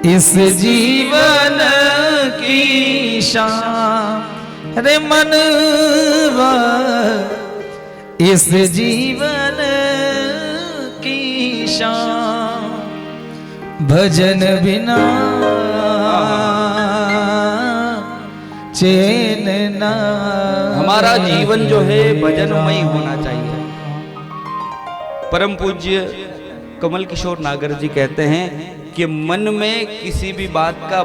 इस जीवन की शान रे मनवा, इस जीवन की शान भजन बिना चैन ना। हमारा जीवन जो है भजनमय होना चाहिए। परम पूज्य कमल किशोर नागर जी कहते हैं कि मन में किसी भी बात का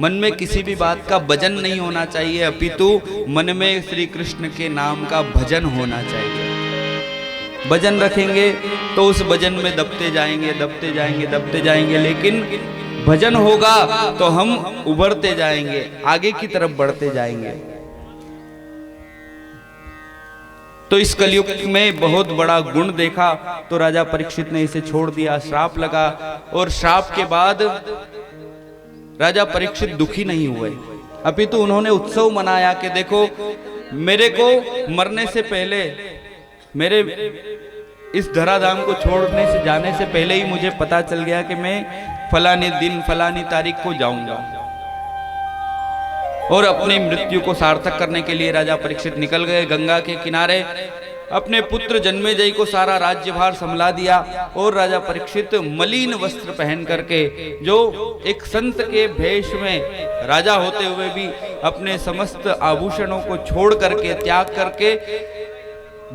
मन में किसी भी बात का भजन नहीं होना चाहिए, अपितु मन में श्री कृष्ण के नाम का भजन होना चाहिए। भजन रखेंगे तो उस भजन में दबते जाएंगे, दबते जाएंगे, दबते जाएंगे, लेकिन भजन होगा तो हम उभरते जाएंगे, आगे की तरफ बढ़ते जाएंगे। तो इस कलयुग में बहुत बड़ा गुण देखा तो राजा परीक्षित ने इसे छोड़ दिया, श्राप लगा। और श्राप के बाद राजा परीक्षित दुखी नहीं हुए, अपितु उन्होंने उत्सव मनाया कि देखो मेरे को मरने से पहले, मेरे इस धराधाम को छोड़ने से जाने से पहले ही मुझे पता चल गया कि मैं फलाने दिन फलानी तारीख को जाऊंगा। और अपनी मृत्यु को सार्थक करने के लिए राजा परीक्षित निकल गए गंगा के किनारे। अपने पुत्र जन्मेजय को सारा राज्यभार संभला दिया और राजा परीक्षित मलिन वस्त्र पहन करके, जो एक संत के भेष में राजा होते हुए भी अपने समस्त आभूषणों को छोड़ करके, त्याग करके,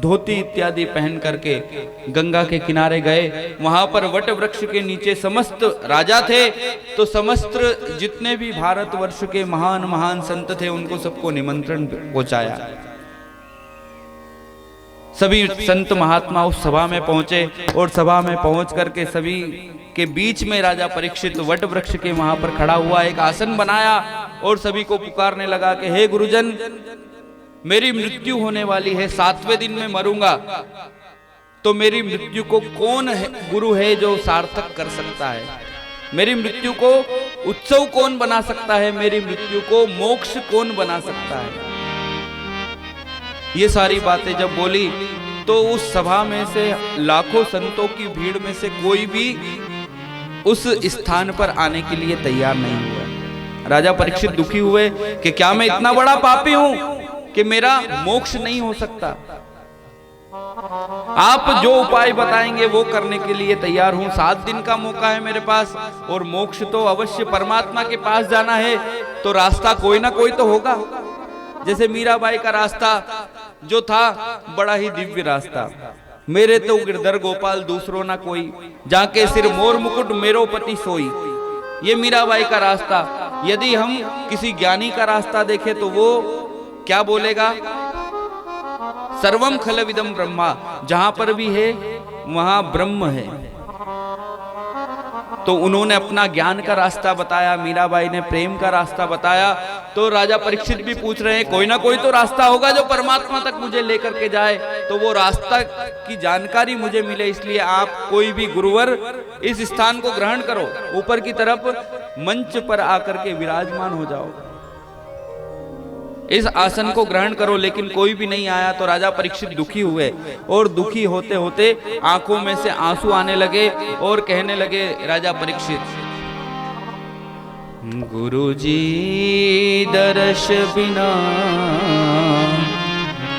धोती इत्यादि पहन करके गंगा के किनारे गए। वहां पर वट वृक्ष के नीचे समस्त राजा थे, तो समस्त जितने भी भारतवर्ष के महान महान संत थे उनको सबको निमंत्रण पहुंचाया। सभी संत महात्मा उस सभा में पहुंचे और सभा में पहुंच करके सभी के बीच में राजा परीक्षित वट वृक्ष के वहां पर खड़ा हुआ, एक आसन बनाया और सभी को पुकारने लगा कि हे गुरुजन, मेरी मृत्यु होने वाली है, 7वें दिन में मरूंगा, तो मेरी मृत्यु को कौन है, गुरु है जो सार्थक कर सकता है? मेरी मृत्यु को उत्सव कौन बना सकता है? मेरी मृत्यु को मोक्ष कौन बना सकता है? ये सारी बातें जब बोली तो उस सभा में से लाखों संतों की भीड़ में से कोई भी उस स्थान पर आने के लिए तैयार नहीं हुआ। राजा परीक्षित दुखी हुए कि क्या मैं इतना बड़ा पापी हूं कि मेरा मोक्ष नहीं हो सकता? आप जो उपाय बताएंगे वो करने के लिए तैयार हूं। 7 दिन का मौका है मेरे पास, और मोक्ष तो अवश्य परमात्मा के पास जाना है, तो रास्ता कोई ना कोई तो होगा। जैसे मीराबाई का रास्ता जो था बड़ा ही दिव्य रास्ता, मेरे तो गिरधर गोपाल दूसरों ना कोई, जाके सिर मोर मुकुट मेरो पति सोई, ये मीराबाई का रास्ता। यदि हम किसी ज्ञानी का रास्ता देखें तो वो क्या बोलेगा? सर्वम खलविदम ब्रह्मा, जहां पर भी है वहां ब्रह्म है। तो उन्होंने अपना ज्ञान का रास्ता बताया, मीराबाई ने प्रेम का रास्ता बताया। तो राजा परीक्षित भी पूछ रहे हैं कोई ना कोई तो रास्ता होगा जो परमात्मा तक मुझे लेकर के जाए, तो वो रास्ता की जानकारी मुझे मिले, इसलिए आप कोई भी गुरुवर इस स्थान को ग्रहण करो, ऊपर की तरफ मंच पर आकर के विराजमान हो जाओ, इस आसन को ग्रहण करो। लेकिन कोई भी नहीं आया तो राजा परीक्षित दुखी हुए, और दुखी होते होते आंखों में से आंसू आने लगे और कहने लगे राजा परीक्षित, गुरुजी दर्श बिना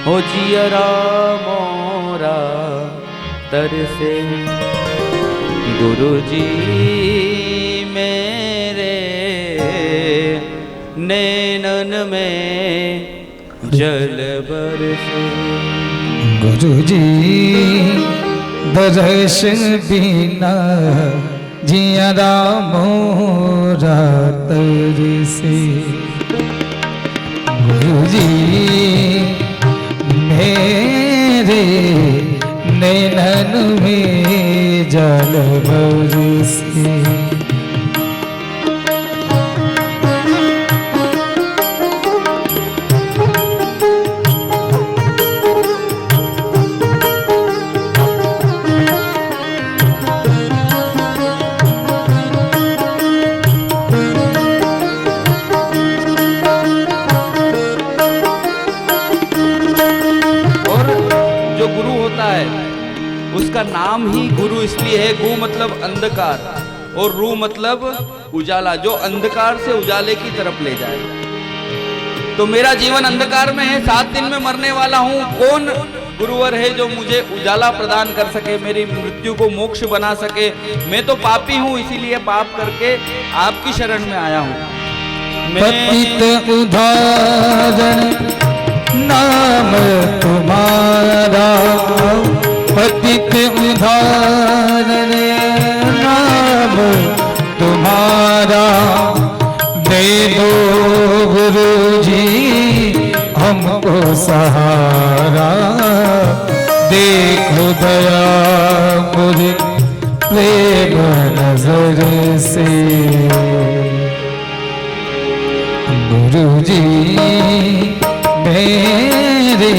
हो जियरा मोरा तरसे, गुरुजी मेरे नैनन में जल बरसे। गुरुजी दर्शन बिना जियरा मोरा तरसे, गुरुजी मेरे नैनन में जल बरसे। उसका नाम ही गुरु इसलिए है, गु मतलब अंधकार और रू मतलब उजाला, जो अंधकार से उजाले की तरफ ले जाए। तो मेरा जीवन अंधकार में है, 7 दिन में मरने वाला हूँ। कौन गुरुवर है जो मुझे उजाला प्रदान कर सके, मेरी मृत्यु को मोक्ष बना सके? मैं तो पापी हूँ, इसीलिए पाप करके आपकी शरण में आया हूँ। पतित उदाहरण नाम तुम्हारा, पतित उदाहरण नाम तुम्हारा, दे दो गुरुजी हमको सहारा, देखो दया मुझे प्रेम नजर से। गुरुजी मेरे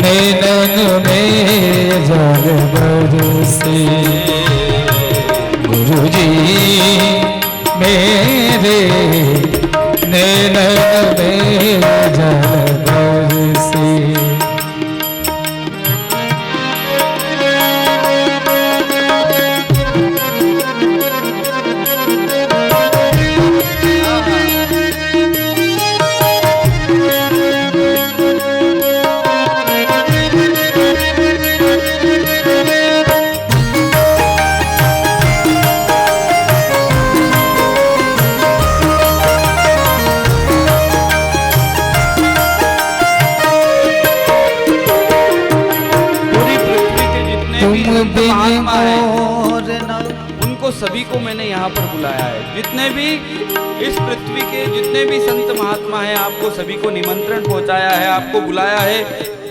नैनन में जल बरसे, गुरुजी मेरे नैनन में जल बरसे। उनको सभी को मैंने यहाँ पर बुलाया है। जितने भी इस पृथ्वी के जितने भी संत महात्मा हैं, आपको सभी को निमंत्रण पहुँचाया है, आपको बुलाया है।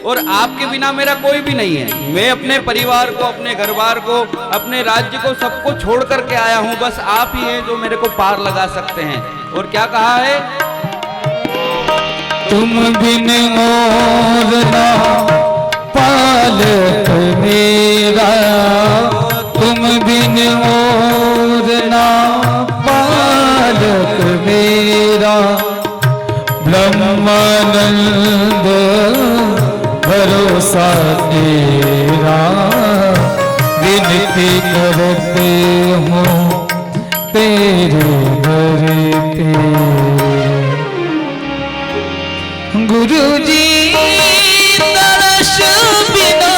और आपके बिना मेरा कोई भी नहीं है। मैं अपने परिवार को, अपने घरबार को, अपने राज्य को, सबको छोड़ करके आया हूँ। बस आप ही हैं जो मेरे को पार लगा सकते हैं। और क्या कहा है? तुम बिन मोर ना पालक मेरा, तुम बिन मोर ना पालक मेरा, ब्रह्मानंद भरोसा तेरा, विनती करते हूँ तेरे घर पे। गुरुजी दर्श बिना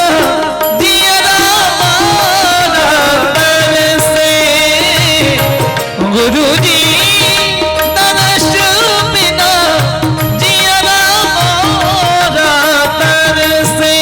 दियरा मारा तरसे, गुरुजी दर्श बिना दियरा मारा तरसे।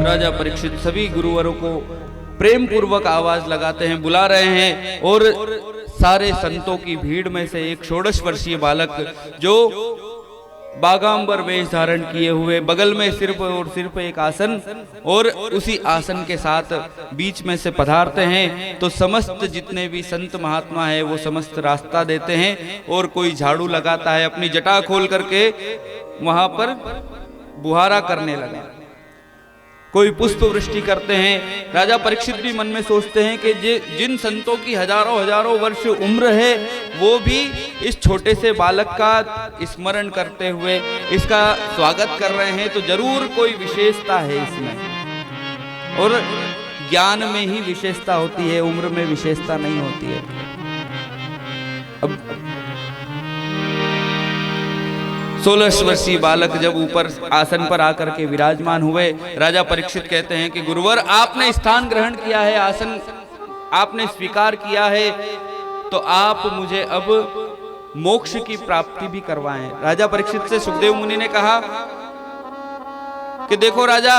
राजा परीक्षित सभी गुरुवरों को प्रेम पूर्वक आवाज लगाते हैं, बुला रहे हैं। और सारे संतों की भीड़ में से एक 16 वर्षीय बालक जो बागांबर वेश धारण किए हुए, बगल में सिर्फ और सिर्फ एक आसन, और उसी आसन के साथ बीच में से पधारते हैं। तो समस्त जितने भी संत महात्मा है वो समस्त रास्ता देते हैं। और कोई झाड़ू लगाता है, अपनी जटा खोल करके वहां पर बुहारा करने लगा, कोई पुष्प वृष्टि करते हैं। राजा परीक्षित भी मन में सोचते हैं कि जिन संतों की हजारों हजारों वर्ष उम्र है, वो भी इस छोटे से बालक का स्मरण करते हुए इसका स्वागत कर रहे हैं, तो जरूर कोई विशेषता है इसमें। और ज्ञान में ही विशेषता होती है, उम्र में विशेषता नहीं होती है। अब 16 वर्षीय बालक जब ऊपर आसन पर आकर के विराजमान हुए, राजा परीक्षित कहते हैं कि गुरुवर, आपने स्थान ग्रहण किया है, आसन आपने स्वीकार किया है, तो आप मुझे अब मोक्ष की प्राप्ति भी करवाएं। राजा परीक्षित से सुखदेव मुनि ने कहा कि देखो राजा,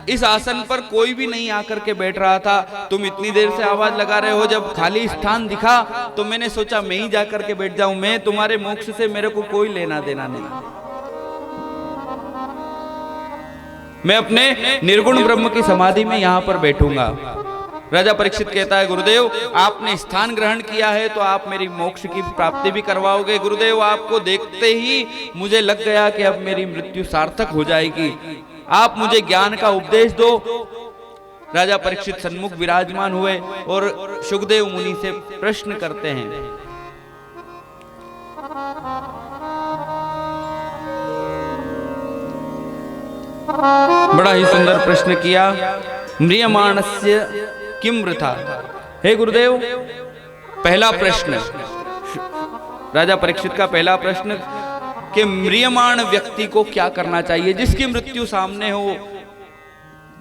इस आसन पर कोई भी नहीं आकर के बैठ रहा था, तुम इतनी देर से आवाज लगा रहे हो, जब खाली स्थान दिखा तो मैंने सोचा मैं ही जाकर के बैठ जाऊं, मैं तुम्हारे मोक्ष से मेरे को कोई लेना देना नहीं, मैं अपने निर्गुण ब्रह्म की समाधि में यहां पर बैठूंगा। राजा परीक्षित कहता है, गुरुदेव आपने स्थान ग्रहण किया है तो आप मेरी मोक्ष की प्राप्ति भी करवाओगे। गुरुदेव आपको देखते ही मुझे लग गया कि अब मेरी मृत्यु सार्थक हो जाएगी, आप मुझे ज्ञान का उपदेश दो। राजा परीक्षित सन्मुख विराजमान हुए और शुकदेव मुनि से प्रश्न करते हैं। बड़ा ही सुंदर प्रश्न किया। म्रियमाणस्य किम वृथा। हे गुरुदेव, पहला प्रश्न, राजा परीक्षित का पहला प्रश्न कि म्रियमाण व्यक्ति को क्या करना चाहिए, जिसकी मृत्यु सामने हो,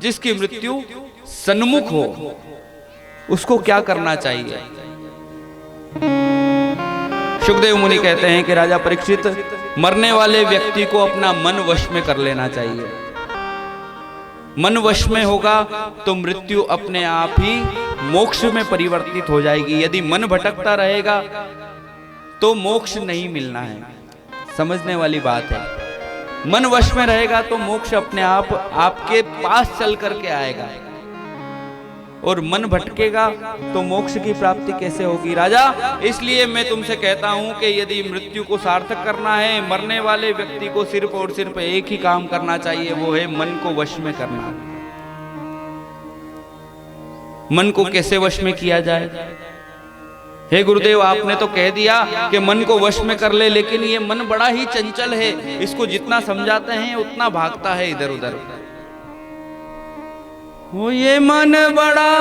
जिसकी मृत्यु सन्मुख हो, उसको क्या करना चाहिए। शुकदेव मुनि कहते हैं कि राजा परीक्षित, मरने वाले व्यक्ति को अपना मन वश में कर लेना चाहिए। मन वश में होगा तो मृत्यु अपने आप ही मोक्ष में परिवर्तित हो जाएगी। यदि मन भटकता रहेगा तो मोक्ष नहीं मिलना है, समझने वाली बात है। मन वश में रहेगा तो मोक्ष अपने आप आपके पास चल करके आएगा, और मन भटकेगा तो मोक्ष की प्राप्ति कैसे होगी। राजा, इसलिए मैं तुमसे कहता हूं कि यदि मृत्यु को सार्थक करना है, मरने वाले व्यक्ति को सिर्फ और सिर्फ एक ही काम करना चाहिए, वो है मन को वश में करना। मन को कैसे वश में किया जाए। हे गुरुदेव, आपने तो कह दिया कि मन को वश में कर ले, लेकिन ये मन बड़ा ही चंचल है, इसको जितना समझाते हैं उतना भागता है इधर उधर। वो ये मन बड़ा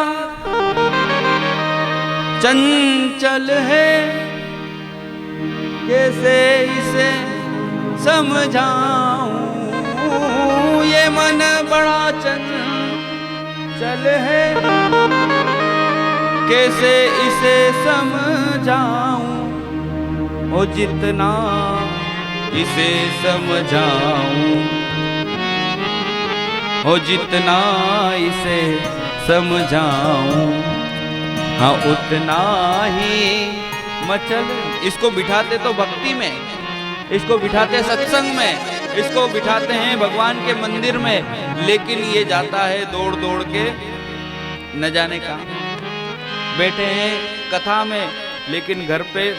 चंचल है, कैसे इसे समझाऊं। ये मन बड़ा चंचल है, कैसे इसे समझाऊं। ओ जितना इसे समझाऊं, हो जितना इसे समझाऊं, हाँ उतना ही मचल। इसको बिठाते तो भक्ति में, इसको बिठाते सत्संग में, इसको बिठाते हैं भगवान के मंदिर में, लेकिन ये जाता है दौड़ दौड़ के न जाने कहाँ। बैठे हैं कथा में, लेकिन घर पे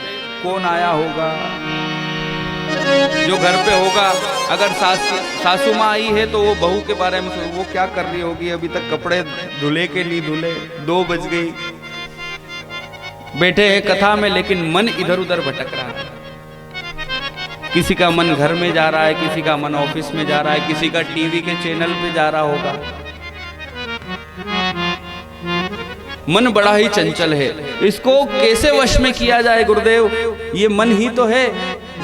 कौन आया होगा। जो घर पे होगा, अगर सासू माँ आई है तो वो बहू के बारे में वो क्या कर रही होगी, अभी तक कपड़े धुले के नहीं धुले, 2 बज गई। बैठे हैं कथा में, लेकिन मन इधर उधर भटक रहा है। किसी का मन घर में जा रहा है, किसी का मन ऑफिस में जा रहा है, किसी का टीवी के चैनल पे जा रहा होगा। मन बड़ा ही चंचल है, इसको कैसे वश में किया जाए गुरुदेव। ये मन ही तो है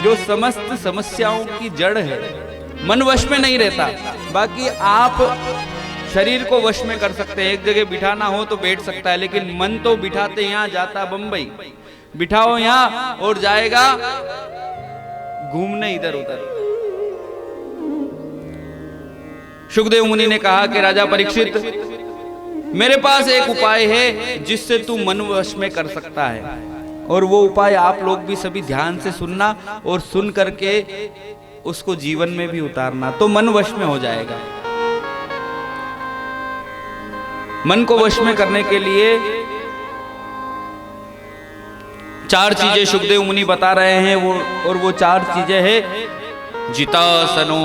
जो समस्त समस्याओं की जड़ है। मन वश में नहीं रहता, बाकी आप शरीर को वश में कर सकते हैं। एक जगह बिठाना हो तो बैठ सकता है, लेकिन मन तो बिठाते यहाँ जाता बंबई, बिठाओ यहाँ और जाएगा घूमने इधर उधर। शुकदेव मुनि ने कहा कि राजा परीक्षित, मेरे पास एक उपाय है जिससे तू मन वश में कर सकता है, और वो उपाय आप लोग भी सभी ध्यान से सुनना और सुन करके उसको जीवन में भी उतारना, तो मन वश में हो जाएगा। मन को वश में करने के लिए 4 चीजें शुकदेव मुनि बता रहे हैं, और वो 4 चीजें हैं जितासनो,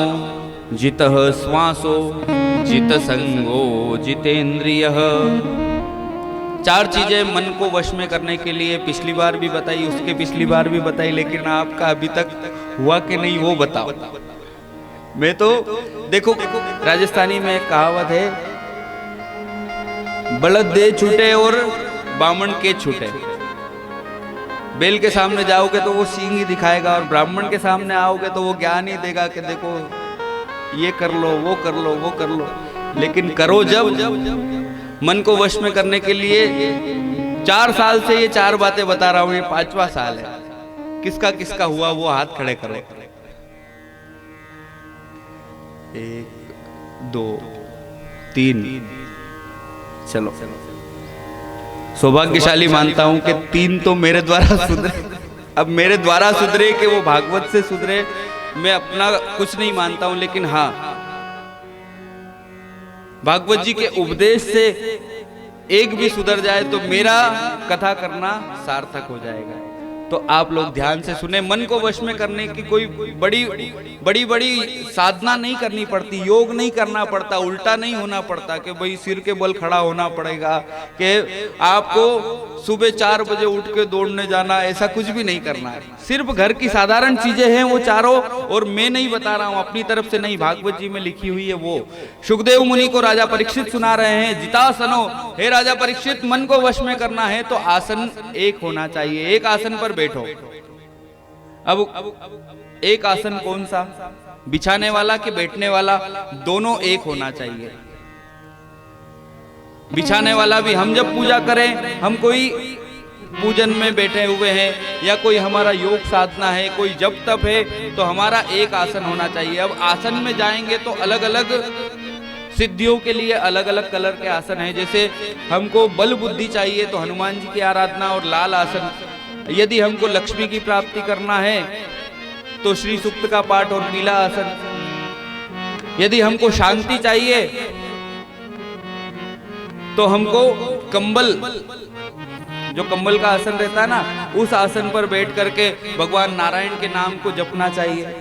जितः श्वासो, जित संगो, जितेंद्रियः। 4 चीजें मन को वश में करने के लिए पिछली बार भी बताई, उसके पिछली बार भी बताई, लेकिन आपका अभी तक हुआ कि नहीं वो बताओ। मैं तो देखो, राजस्थानी में एक कहावत है, बलद दे छूटे और बामण के छूटे। बैल के सामने जाओगे तो वो सींग ही दिखाएगा, और ब्राह्मण के सामने आओगे तो वो ज्ञान ही देगा कि देखो ये कर लो, वो कर लो, वो कर लो। लेकिन करो जब मन को वश में करने के लिए 4 साल से ये 4 बातें बता रहा हूं, ये 5वां साल है। किसका किसका हुआ वो हाथ खड़े करो। 1 2 3 चलो सौभाग्यशाली मानता हूं कि 3 तो मेरे द्वारा सुधरे। अब मेरे द्वारा सुधरे कि वो भागवत से सुधरे, मैं अपना कुछ नहीं मानता हूं, लेकिन हाँ भागवत जी के उपदेश से एक भी सुधर जाए तो मेरा कथा करना सार्थक हो जाएगा। तो आप लोग ध्यान से सुने। मन को वश में करने की कोई बड़ी साधना नहीं करनी पड़ती, योग नहीं करना पड़ता, उल्टा नहीं होना पड़ता कि भाई सिर के बल खड़ा होना पड़ेगा, कि आपको सुबह 4 बजे उठ के दौड़ने जाना, ऐसा कुछ भी नहीं करना है। सिर्फ घर की साधारण चीजें हैं वो चारों, और मैं नहीं बता रहा हूं अपनी तरफ से, नहीं, भागवत जी में लिखी हुई है वो। सुखदेव मुनि को राजा परीक्षित सुना रहे हैं, जितासनो, हे राजा परीक्षित, मन को वश में करना है तो आसन एक होना चाहिए, एक आसन पर बैठो। अब एक आसन कौन सा, बिछाने वाला कि बैठने वाला, दोनों एक होना चाहिए। बिछाने वाला भी, हम जब पूजा करें, हम कोई पूजन में बैठे हुए हैं या कोई हमारा योग साधना है, कोई जप तप है, तो हमारा एक आसन होना चाहिए। अब आसन में जाएंगे तो अलग अलग सिद्धियों के लिए अलग अलग कलर के आसन हैं। जैसे हमको बल बुद्धि चाहिए तो हनुमान जी की आराधना और लाल आसन, यदि हमको लक्ष्मी की प्राप्ति करना है तो श्री सूक्त का पाठ और पीला आसन, यदि हमको शांति चाहिए तो हमको कंबल, जो कंबल का आसन रहता है ना, उस आसन पर बैठ करके भगवान नारायण के नाम को जपना चाहिए।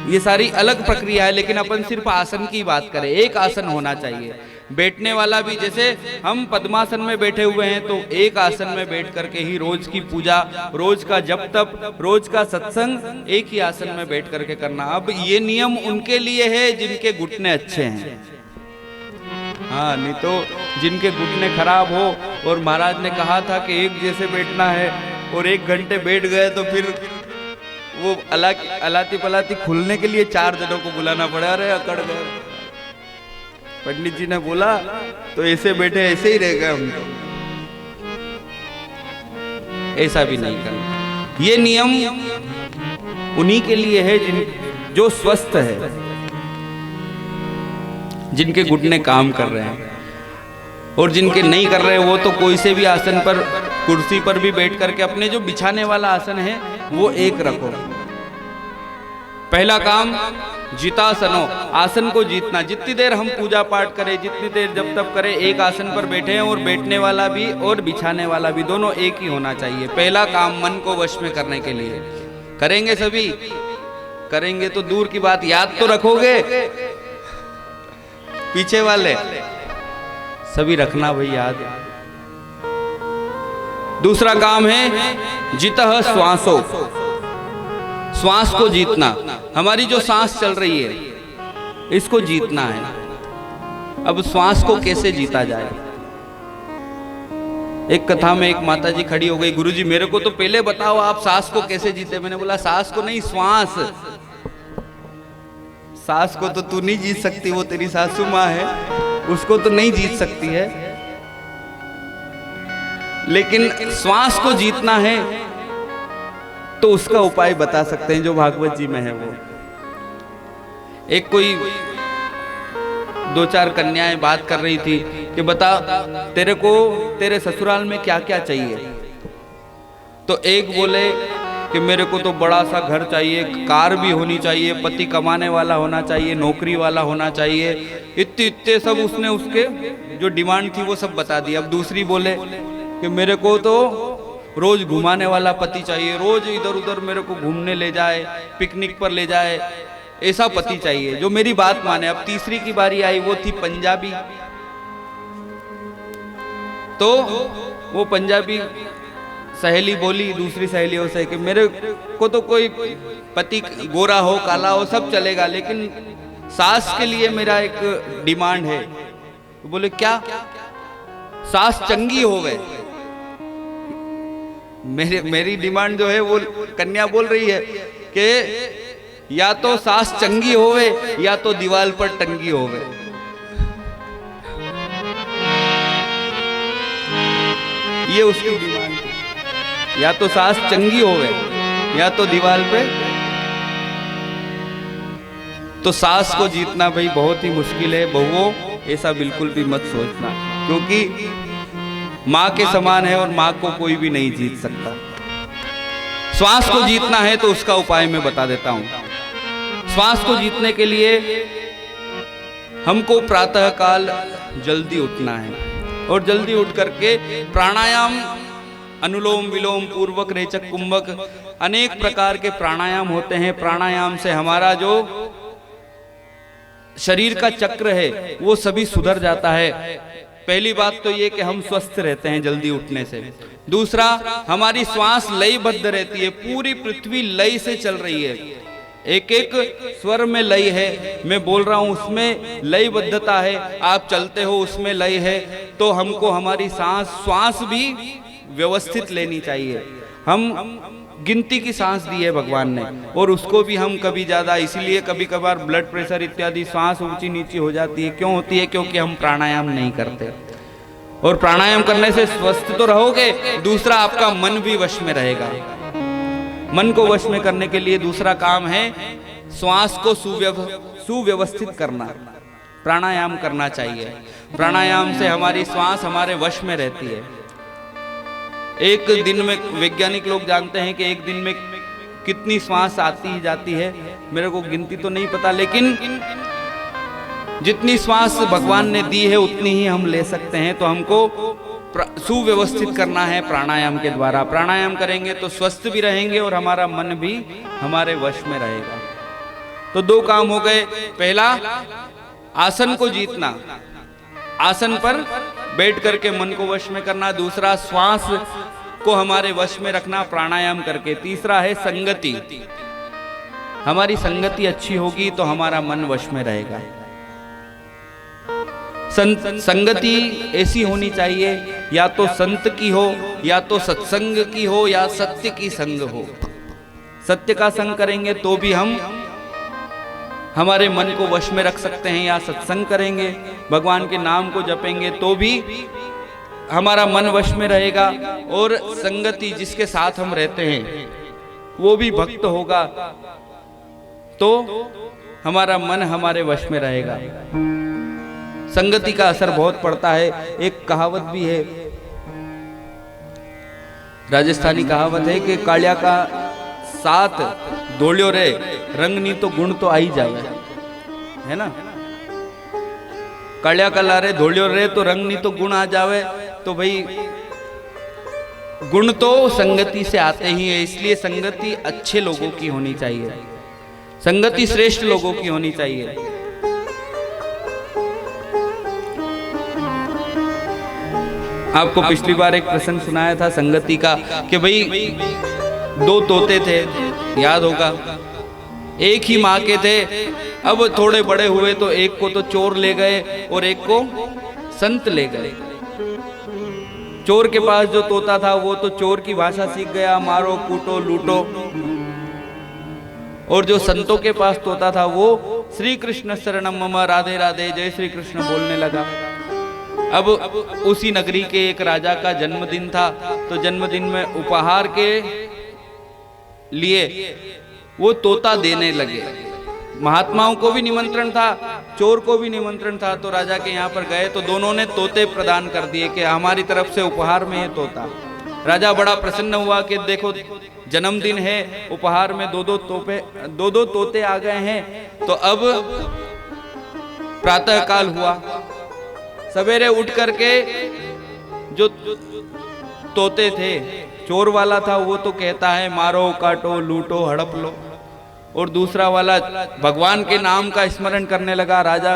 ये सारी अलग प्रक्रिया है, लेकिन अपन सिर्फ आसन की बात करें, एक आसन होना चाहिए। बैठने वाला भी, जैसे हम पद्मासन में बैठे हुए हैं तो एक आसन में बैठ करके ही रोज की पूजा, रोज का जप तप, रोज का सत्संग एक ही आसन में बैठ करके करना। अब ये नियम उनके लिए है जिनके घुटने अच्छे हैं, हाँ, नहीं तो जिनके घुटने खराब हो, और महाराज ने कहा था कि एक जैसे बैठना है, और 1 घंटे बैठ गए तो फिर वो अलाती पलाती खुलने के लिए 4 जनों को बुलाना पड़ा। अरे अकड़ गए, पंडित जी ने बोला तो ऐसे बैठे ऐसे ही रह गए हम। ऐसा भी नहीं करना। ये नियम उन्हीं के लिए है जो स्वस्थ है, जिनके घुटने काम कर रहे हैं, और जिनके नहीं कर रहे वो तो कोई से भी आसन पर, कुर्सी पर भी बैठ करके अपने जो बिछाने वाला आसन है वो एक रखो। पहला काम जितासनो, आसन को जीतना। जितनी देर हम पूजा पाठ करें, जितनी देर जब तब करें, एक आसन पर बैठे हैं, और बैठने वाला भी और बिछाने वाला भी दोनों एक ही होना चाहिए। पहला काम मन को वश में करने के लिए करेंगे, सभी करेंगे तो दूर की बात, याद तो रखोगे, पीछे वाले सभी रखना भाई याद। दूसरा काम है जितः श्वासो, श्वास को जीतना। हमारी जो सांस चल रही है इसको जीतना है। अब श्वास को कैसे जीता जाए? एक कथा में एक माता जी खड़ी हो गई, गुरुजी मेरे को तो पहले बताओ आप सांस को कैसे जीते। मैंने बोला सांस को नहीं, श्वास। सांस को तो तू नहीं जीत सकती, वो तेरी सासू माँ है, उसको तो नहीं जीत सकती है, लेकिन श्वास को जीतना है तो उसका उपाय बता सकते हैं जो भागवत जी में है। वो एक कोई 2-4 कन्याएं बात कर रही थी कि बता तेरे को तेरे ससुराल में क्या क्या चाहिए। तो एक बोले कि मेरे को तो बड़ा सा घर चाहिए, कार भी होनी चाहिए, पति कमाने वाला होना चाहिए, नौकरी वाला होना चाहिए, इतने सब उसने उसके जो डिमांड थी वो सब बता दी। अब दूसरी बोले कि मेरे को तो रोज घुमाने वाला पति चाहिए, रोज इधर उधर मेरे को घूमने ले जाए, पिकनिक पर ले जाए, ऐसा पति चाहिए जो मेरी बात माने। अब तीसरी की बारी आई, वो थी पंजाबी। तो वो पंजाबी सहेली बोली दूसरी सहेलियों से कि मेरे को तो कोई पति गोरा हो काला हो सब चलेगा, लेकिन सास के लिए मेरा एक डिमांड है। तो बोले क्या? सास चंगी हो गए। मेरी डिमांड जो है वो कन्या बोल रही है कि या तो सास चंगी होवे या तो दीवार पर टंगी होवे। ये उसकी डिमांड, या तो सास चंगी होवे या तो दीवार पे। तो सास को जीतना भाई बहुत ही मुश्किल है। बहुओं ऐसा बिल्कुल भी मत सोचना, क्योंकि माँ के समान है और माँ को कोई भी नहीं जीत सकता। श्वास को जीतना है तो उसका उपाय मैं बता देता हूं। श्वास को जीतने के लिए हमको प्रातः काल जल्दी उठना है और जल्दी उठ करके प्राणायाम, अनुलोम विलोम, पूर्वक, रेचक, कुंभक, अनेक प्रकार के प्राणायाम होते हैं। प्राणायाम से हमारा जो शरीर का चक्र है वो सभी सुधर जाता है। पहली बात तो ये कि हम स्वस्थ रहते हैं जल्दी उठने से। दूसरा, हमारी श्वास लयबद्ध रहती है, पूरी पृथ्वी लय से चल रही है, एक एक स्वर में लय है। मैं बोल रहा हूं उसमें लयबद्धता है, आप चलते हो उसमें लय है। तो हमको हमारी श्वास भी व्यवस्थित लेनी चाहिए। हम गिनती की सांस दी है भगवान ने, और उसको भी हम कभी ज्यादा, इसीलिए कभी कभार ब्लड प्रेशर इत्यादि सांस ऊंची नीची हो जाती है। क्यों होती है? क्योंकि हम प्राणायाम नहीं करते। और प्राणायाम करने से स्वस्थ तो रहोगे, दूसरा आपका मन भी वश में रहेगा। मन को वश में करने के लिए दूसरा काम है श्वास को सुव्यवस्थित करना, प्राणायाम करना चाहिए। प्राणायाम से हमारी श्वास हमारे वश में रहती है। एक दिन में वैज्ञानिक लोग जानते हैं कि एक दिन में कितनी श्वास आती जाती है, मेरे को गिनती तो नहीं पता, लेकिन जितनी श्वास भगवान ने दी है उतनी ही हम ले सकते हैं। तो हमको सुव्यवस्थित करना है प्राणायाम के द्वारा। प्राणायाम करेंगे तो स्वस्थ भी रहेंगे और हमारा मन भी हमारे वश में रहेगा। तो दो काम हो गए। पहला, आसन को जीतना, आसन पर बैठ करके मन को वश में करना। दूसरा, श्वास को हमारे वश में रखना प्राणायाम करके। तीसरा है संगति। हमारी संगति अच्छी होगी तो हमारा मन वश में रहेगा। संगति ऐसी होनी चाहिए, या तो संत की हो, या तो सत्संग की हो, या सत्य की संग हो। सत्य का संग करेंगे तो भी हम हमारे मन को वश में रख सकते हैं, या सत्संग करेंगे, भगवान के नाम को जपेंगे तो भी हमारा मन वश में रहेगा। और संगति, जिसके साथ हम रहते हैं वो भी भक्त होगा तो हमारा मन हमारे वश में रहेगा। संगति का असर बहुत पड़ता है। एक कहावत भी है, राजस्थानी कहावत है कि कालिया का साथ धोलियो रे, रंग नी तो गुण तो आई जावे, है ना। कालिया का लारे धोलियो रे तो रंग नी तो गुण आ जावे। तो भाई गुण तो संगति से आते ही है, इसलिए संगति अच्छे लोगों की होनी चाहिए, संगति श्रेष्ठ लोगों की होनी चाहिए। आपको पिछली बार एक प्रसंग सुनाया था संगति का कि भाई दो तोते थे, याद होगा, एक ही माँ के थे। अब थोड़े बड़े हुए तो एक को तो चोर ले गए और एक को संत ले गए। चोर के पास जो तोता था वो तो चोर की भाषा सीख गया, मारो कूटो लूटो। और जो संतों के पास तोता था वो श्री कृष्ण शरणम मम, राधे राधे, जय श्री कृष्ण बोलने लगा। अब उसी नगरी के एक राजा का जन्मदिन था, तो जन्मदिन में उपहार के लिए वो तोता देने लगे। महात्माओं को भी निमंत्रण था, चोर को भी निमंत्रण था। तो राजा के यहाँ पर गए तो दोनों ने तोते प्रदान कर दिए कि हमारी तरफ से उपहार में है तोता। राजा बड़ा प्रसन्न हुआ कि देखो जन्मदिन है, उपहार में दो दो तोते आ गए हैं। तो अब प्रातः काल हुआ, सवेरे उठ करके जो तोते थे, चोर वाला था वो तो कहता है मारो काटो लूटो हड़प लो, और दूसरा वाला भगवान के नाम का स्मरण करने लगा। राजा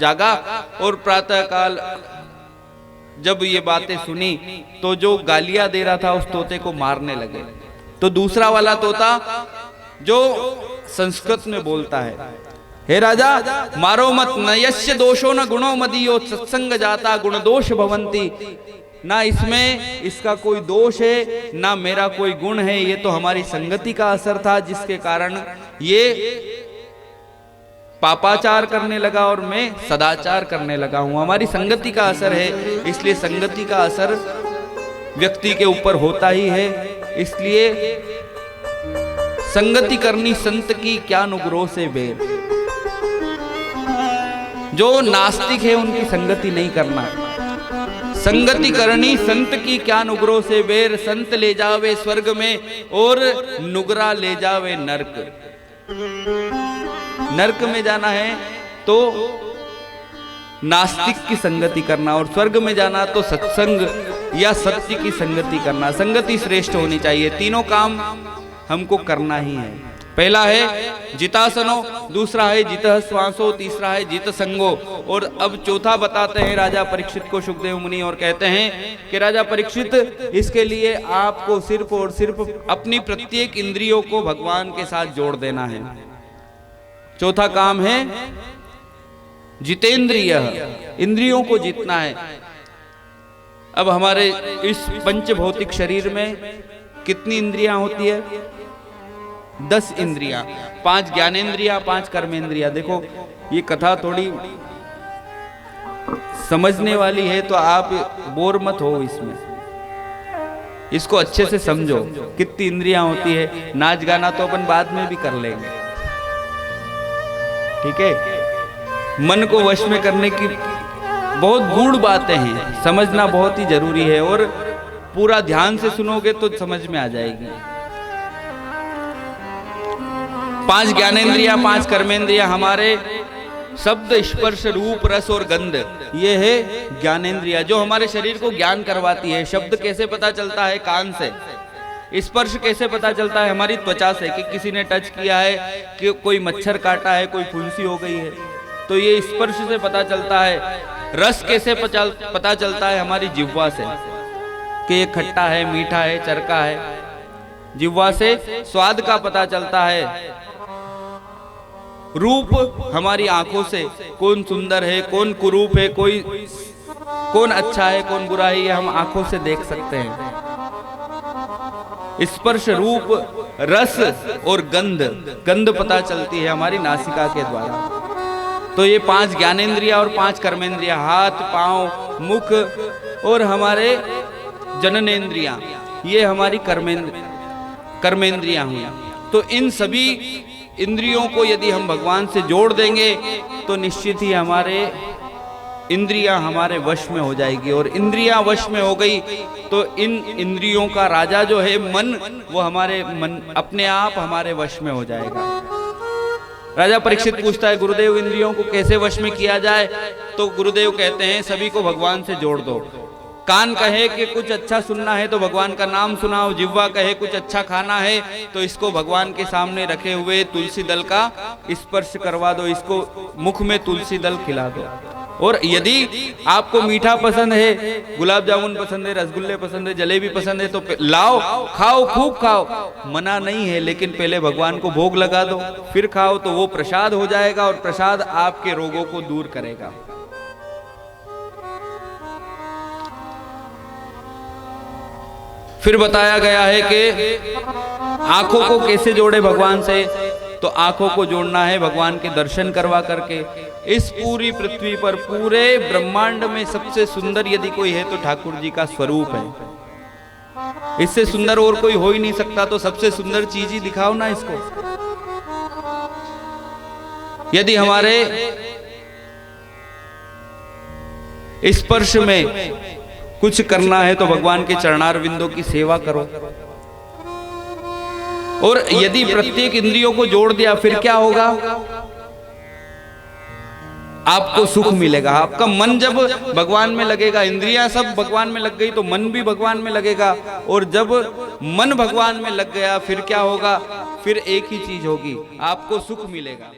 जागा और प्रातः काल जब ये बातें सुनी तो जो गालियां दे रहा था उस तोते को मारने लगे। तो दूसरा वाला तोता जो संस्कृत में बोलता है, हे राजा मारो मत, न यस्य दोषो न गुणो मदीयो, सत्संग जाता गुण दोष भवंती। ना इसमें इसका कोई दोष है ना मेरा कोई गुण है, ये तो हमारी संगति का असर था जिसके कारण ये पापाचार करने लगा और मैं सदाचार करने लगा हूं। हमारी संगति का असर है, इसलिए संगति का असर व्यक्ति के ऊपर होता ही है। इसलिए संगति करनी संत की क्या नुग्रो से बेर। जो नास्तिक है उनकी संगति नहीं करना। संगति करनी संत की क्या नुगरों से बेर, संत ले जावे स्वर्ग में और नुगरा ले जावे नरक। नरक में जाना है तो नास्तिक की संगति करना, और स्वर्ग में जाना तो सत्संग या सत्य की संगति करना। संगति श्रेष्ठ होनी चाहिए। तीनों काम हमको करना ही है। पहला है जितासनो, दूसरा है जितः श्वासो, तीसरा है जित संगो, और अब चौथा बताते हैं राजा परीक्षित को सुखदेव मुनि, और कहते हैं कि राजा परीक्षित, इसके लिए आपको सिर्फ और सिर्फ अपनी प्रत्येक इंद्रियों को भगवान के साथ जोड़ देना है। चौथा काम है जितेंद्रिय, इंद्रियों को जीतना है। अब हमारे इस पंच भौतिक शरीर में कितनी इंद्रियां होती है? 10 इंद्रियां, 5 ज्ञानेंद्रियां, 5 कर्मेंद्रियां। देखो ये कथा थोड़ी समझने वाली है, तो आप बोर मत हो इसमें, इसको अच्छे से समझो कितनी इंद्रियां होती है। नाच गाना तो अपन बाद में भी कर लेंगे, ठीक है। मन को वश में करने की बहुत गूढ़ बातें हैं, समझना बहुत ही जरूरी है, और पूरा ध्यान से सुनोगे तो समझ में आ जाएगी। 5 ज्ञानेंद्रियां, 5 कर्मेंद्रियां, हमारे शब्द, स्पर्श, रूप, रस और गंध, ये है ज्ञानेंद्रियां जो हमारे शरीर को ज्ञान करवाती है। शब्द कैसे पता चलता है? कान से। स्पर्श कैसे पता चलता है? हमारी त्वचा से, कि किसी ने टच किया है, कि कोई मच्छर काटा है, कोई फुंसी हो गई है, तो ये स्पर्श से पता चलता है। रस कैसे पता चलता है? हमारी जिह्वा से, कि ये खट्टा है, मीठा है, चरका है। जिह्वा से स्वाद का पता चलता है। रूप हमारी आंखों से, कौन सुंदर है, कौन कुरूप है, कौन अच्छा है, कौन बुरा है, ये हम आंखों से देख सकते हैं। स्पर्श, रूप, रस और गंध पता चलती है हमारी नासिका के द्वारा। तो ये 5 ज्ञानेंद्रियां और 5 कर्मेंद्रियां, हाथ, पांव, मुख और हमारे जननेंद्रियां, ये हमारी कर्मेंद्रियां हुई। तो इन सभी इंद्रियों को यदि हम भगवान से जोड़ देंगे तो निश्चित ही हमारे इंद्रियां हमारे वश में हो जाएगी, और इंद्रियां वश में हो गई तो इन इंद्रियों का राजा जो है मन, वो हमारे मन अपने आप हमारे वश में हो जाएगा। राजा परीक्षित पूछता है, गुरुदेव इंद्रियों को कैसे वश में किया जाए? तो गुरुदेव कहते हैं सभी को भगवान से जोड़ दो। कान कहे कि कुछ अच्छा सुनना है तो भगवान का नाम सुनाओ। जिह्वा कहे कुछ अच्छा खाना है तो इसको भगवान के सामने रखे हुए तुलसी दल का स्पर्श करवा दो, इसको मुख में तुलसी दल खिला दो। और यदि आपको मीठा पसंद है, गुलाब जामुन पसंद है, रसगुल्ले पसंद है, जलेबी पसंद है, तो लाओ, खाओ, खूब खाओ, मना नहीं है, लेकिन पहले भगवान को भोग लगा दो, फिर खाओ, तो वो प्रसाद हो जाएगा, और प्रसाद आपके रोगों को दूर करेगा। फिर बताया गया है कि आंखों को कैसे जोड़े भगवान से, तो आंखों को जोड़ना है भगवान के दर्शन करवा करके। इस पूरी पृथ्वी पर, पूरे ब्रह्मांड में सबसे सुंदर यदि कोई है तो ठाकुर जी का स्वरूप है। इससे सुंदर और कोई हो ही नहीं सकता, तो सबसे सुंदर चीज ही दिखाओ ना इसको। यदि हमारे स्पर्श में कुछ करना है तो भगवान के चरणार बिंदों की सेवा करो। और यदि प्रत्येक इंद्रियों को जोड़ दिया फिर क्या होगा? आपको सुख मिलेगा। आपका मन जब भगवान में लगेगा, इंद्रियां सब भगवान में लग गई तो मन भी भगवान में लगेगा। और जब मन भगवान में लग गया फिर क्या होगा? फिर एक ही चीज होगी, आपको सुख मिलेगा।